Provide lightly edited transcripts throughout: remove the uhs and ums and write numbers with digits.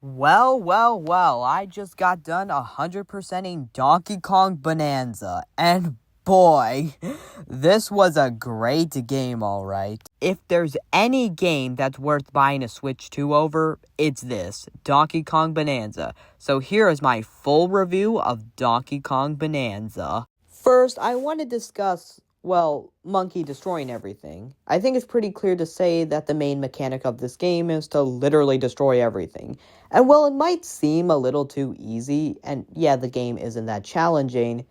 Well, I just got done 100%ing Donkey Kong Bonanza, and boy, this was a great game, alright. If there's any game that's worth buying a Switch 2 over, it's this, Donkey Kong Bonanza. So here is my full review of Donkey Kong Bonanza. First, I want to discuss Monkey destroying everything. I think it's pretty clear to say that the main mechanic of this game is to literally destroy everything. And while it might seem a little too easy, and yeah, the game isn't that challenging,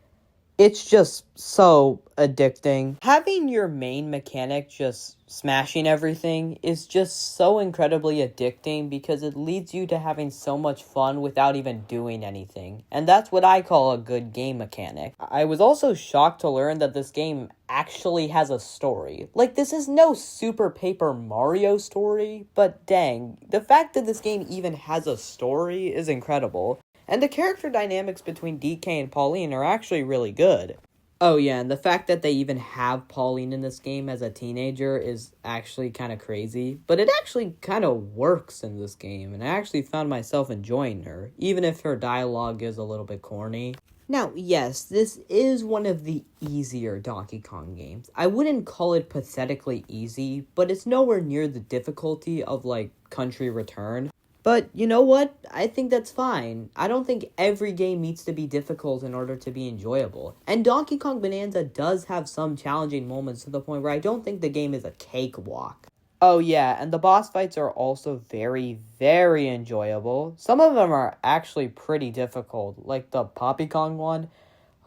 it's just so addicting. Having your main mechanic just smashing everything is just so incredibly addicting because it leads you to having so much fun without even doing anything. And that's what I call a good game mechanic. I was also shocked to learn that this game actually has a story. Like, this is no Super Paper Mario story, but dang, the fact that this game even has a story is incredible. And the character dynamics between DK and Pauline are actually really good. Oh yeah, and the fact that they even have Pauline in this game as a teenager is actually kind of crazy. But it actually kind of works in this game, and I actually found myself enjoying her, even if her dialogue is a little bit corny. Now, yes, this is one of the easier Donkey Kong games. I wouldn't call it pathetically easy, but it's nowhere near the difficulty of, Country Return. But you know what? I think that's fine. I don't think every game needs to be difficult in order to be enjoyable. And Donkey Kong Bonanza does have some challenging moments to the point where I don't think the game is a cakewalk. Oh yeah, and the boss fights are also very, very enjoyable. Some of them are actually pretty difficult, like the Poppy Kong one.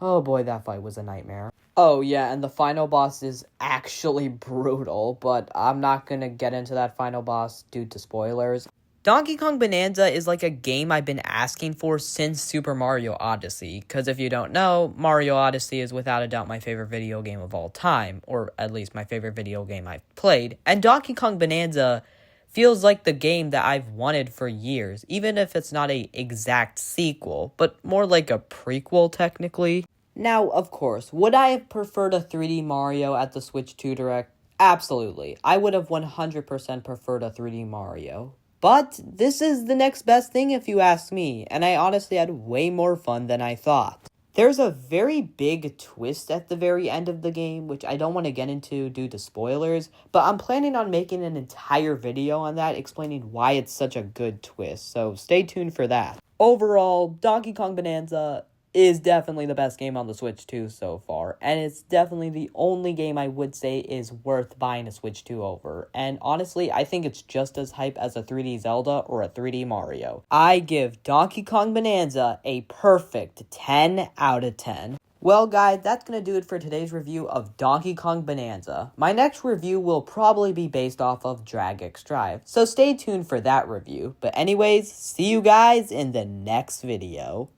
Oh boy, that fight was a nightmare. Oh yeah, and the final boss is actually brutal, but I'm not gonna get into that final boss due to spoilers. Donkey Kong Bonanza is like a game I've been asking for since Super Mario Odyssey, because if you don't know, Mario Odyssey is without a doubt my favorite video game of all time, or at least my favorite video game I've played, and Donkey Kong Bonanza feels like the game that I've wanted for years, even if it's not a exact sequel, but more like a prequel technically. Now, of course, would I have preferred a 3D Mario at the Switch 2 Direct? Absolutely. I would have 100% preferred a 3D Mario. But this is the next best thing if you ask me, and I honestly had way more fun than I thought. There's a very big twist at the very end of the game, which I don't want to get into due to spoilers, but I'm planning on making an entire video on that explaining why it's such a good twist, so stay tuned for that. Overall, Donkey Kong Bonanza is definitely the best game on the Switch 2 so far, and it's definitely the only game I would say is worth buying a Switch 2 over, and honestly, I think it's just as hype as a 3D Zelda or a 3D Mario. I give Donkey Kong Bonanza a perfect 10 out of 10. Well guys, that's gonna do it for today's review of Donkey Kong Bonanza. My next review will probably be based off of Drag X Drive, so stay tuned for that review. But anyways, see you guys in the next video.